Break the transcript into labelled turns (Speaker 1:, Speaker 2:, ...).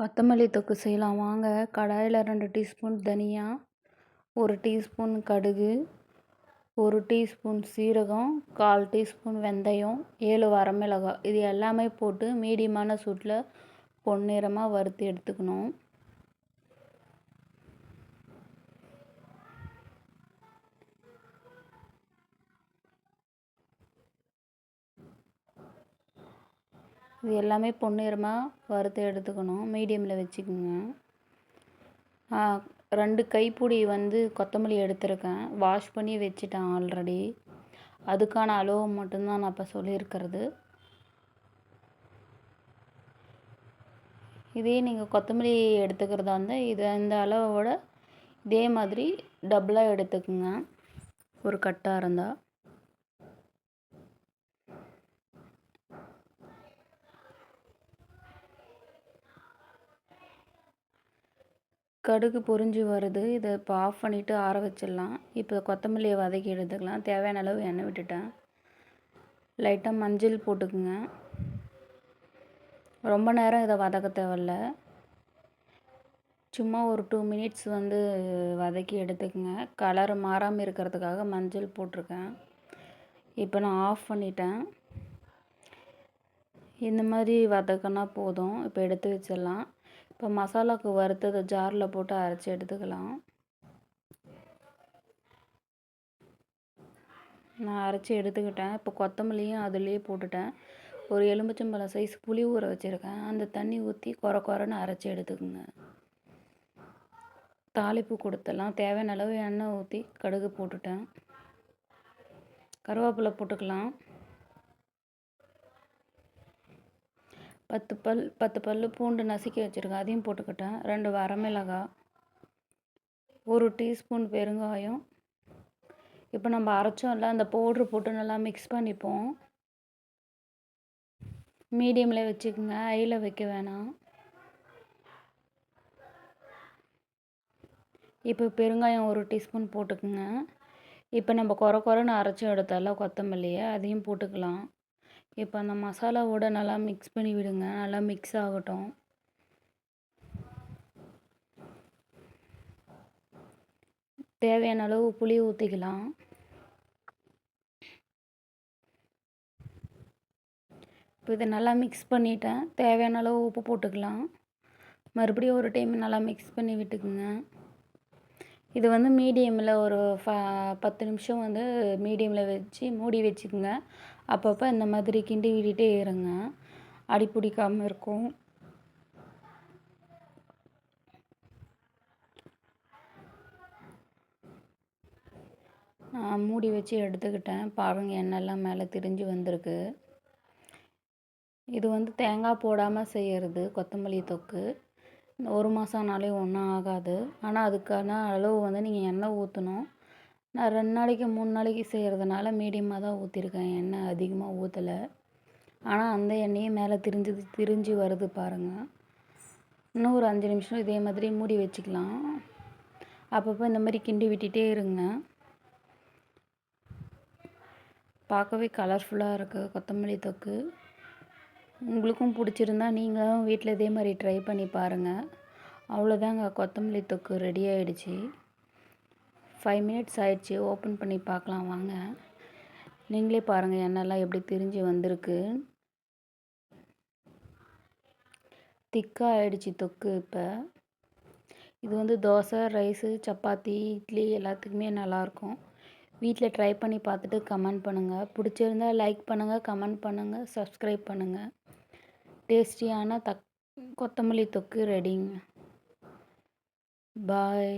Speaker 1: கொத்தமல்லி தொக்கு செய்யலாம் வாங்க. கடாயில் 2 டீஸ்பூன் தனியா, 1 டீஸ்பூன் கடுகு, 1 டீஸ்பூன் சீரகம், 1/4 டீஸ்பூன் வெந்தயம், 7 வரமிளகாய் இது எல்லாமே போட்டு மீடியமான சூட்டில் பொன்னிறமாக வறுத்து எடுத்துக்கணும். இது எல்லாமே பொன்னிறமாக வறுத்து எடுத்துக்கணும். மீடியமில் வச்சுக்கோங்க. 2 கைப்பிடி கொத்தமல்லி எடுத்திருக்கேன். வாஷ் பண்ணி வச்சுட்டேன் ஆல்ரெடி. அதுக்கான அளவு மட்டும்தான் நான் இப்போ சொல்லியிருக்கிறது. இதே நீங்கள் கொத்தமல்லி எடுத்துக்கிறதா இருந்தால் இந்த அளவோட இதே மாதிரி டபுளாக எடுத்துக்குங்க. ஒரு கட்டாக இருந்தால் கடுகு பொரிஞ்சு வருது. இதை இப்போ ஆஃப் பண்ணிவிட்டு ஆற வச்சிடலாம். இப்போ கொத்தமல்லியை வதக்கி எடுத்துக்கலாம். தேவையான அளவு எண்ணெய் விட்டுட்டேன். லைட்டாக மஞ்சள் போட்டுக்குங்க. ரொம்ப நேரம் இதை வதக்க தேவையில்ல. சும்மா ஒரு 2 மினிட்ஸ் வதக்கி எடுத்துக்கங்க. கலர் மாறாமல் இருக்கிறதுக்காக மஞ்சள் போட்டிருக்கேன். இப்போ நான் ஆஃப் பண்ணிட்டேன். இந்த மாதிரி வதக்கினா போதும். இப்போ எடுத்து வச்சிடலாம். இப்போ மசாலாவுக்கு வறுத்ததை ஜாரில் போட்டு அரைச்சி எடுத்துக்கலாம். நான் அரைச்சி எடுத்துக்கிட்டேன். இப்போ கொத்தமல்லியும் அதுலேயே போட்டுட்டேன். ஒரு எலுமிச்சம்பழம் சைஸ் புளி ஊற வச்சுருக்கேன். அந்த தண்ணி ஊற்றி குறைன்னு அரைச்சி எடுத்துக்கோங்க. தாளிப்பு கொடுத்துடலாம். தேவையான அளவு எண்ணெய் ஊற்றி கடுகு போட்டுட்டேன். கருவேப்பிலை போட்டுக்கலாம். 10 பல் பூண்டு நசுக்கி வச்சுருக்கேன். அதையும் போட்டுக்கிட்டேன். 2 வரமிளகாய், 1 டீஸ்பூன் பெருங்காயம். இப்போ நம்ம அரைச்சோம்ல அந்த பவுட்ரு போட்டு நல்லா மிக்ஸ் பண்ணிப்போம். மீடியமில் வச்சுக்கோங்க. ஹையில் வைக்க வேணாம். இப்போ பெருங்காயம் 1 டீஸ்பூன் போட்டுக்குங்க. இப்போ நம்ம குறைன்னு அரைச்சி எடுத்தால கொத்தமல்லியை அதையும் போட்டுக்கலாம். இப்போ அந்த மசாலாவோட நல்லா மிக்ஸ் பண்ணி விடுங்க. நல்லா மிக்ஸ் ஆகட்டும். தேவையான அளவு புளி ஊற்றிக்கலாம். இப்போ இதை நல்லா மிக்ஸ் பண்ணிட்டேன். தேவையான அளவு உப்பு போட்டுக்கலாம். மறுபடியும் ஒரு டைம் நல்லா மிக்ஸ் பண்ணி விட்டுக்குங்க. இது மீடியமில் ஒரு 10 நிமிஷம் மீடியமில் வச்சு மூடி வச்சுக்கோங்க. அப்பப்போ இந்த மாதிரி கிண்டி விட்டுட்டே இருங்க. அடி பிடிக்காமல் இருக்கும். நான் மூடி வச்சு எடுத்துக்கிட்டேன். பாருங்கள், எண்ணெய்லாம் மேலே திரிஞ்சு வந்திருக்கு. இது தேங்காய் போடாமல் செய்கிறது கொத்தமல்லி தொக்கு. 1 மாதம் ஆனாலே ஒன்றும் ஆகாது. ஆனால் அதுக்கான அளவு நீங்கள் எண்ணெய் ஊற்றணும். நான் 2 நாளைக்கு 3 நாளைக்கு செய்கிறதுனால மீடியமாக தான் ஊற்றிருக்கேன். எண்ணெய் அதிகமாக ஊற்றலை. ஆனால் அந்த எண்ணெயும் மேலே திரிஞ்சு வருது பாருங்கள். இன்னும் ஒரு 5 நிமிஷம் இதே மாதிரி மூடி வச்சுக்கலாம். அப்பப்போ இந்த மாதிரி கிண்டி விட்டுட்டே இருங்க. பார்க்கவே கலர்ஃபுல்லாக இருக்குது கொத்தமல்லி தொக்கு. உங்களுக்கும் பிடிச்சிருந்தா நீங்களும் வீட்டில் இதே மாதிரி ட்ரை பண்ணி பாருங்கள். அவ்வளோதாங்க, கொத்தமல்லி தொக்கு ரெடி ஆகிடுச்சு. 5 மினிட்ஸ் ஆயிடுச்சு. ஓப்பன் பண்ணி பார்க்கலாம் வாங்க. நீங்களே பாருங்கள் எண்ணெய்லாம் எப்படி திரிஞ்சு வந்திருக்கு. திக்காக ஆகிடுச்சு தொக்கு. இப்போ இது தோசை, ரைஸு, சப்பாத்தி, இட்லி எல்லாத்துக்குமே நல்லாயிருக்கும். வீட்டில் ட்ரை பண்ணி பார்த்துட்டு கமெண்ட் பண்ணுங்கள். பிடிச்சிருந்தா லைக் பண்ணுங்கள், கமெண்ட் பண்ணுங்கள், சப்ஸ்கிரைப் பண்ணுங்கள். டேஸ்டியான கொத்தமல்லி தொக்கு ரெடிங்க. பாய்.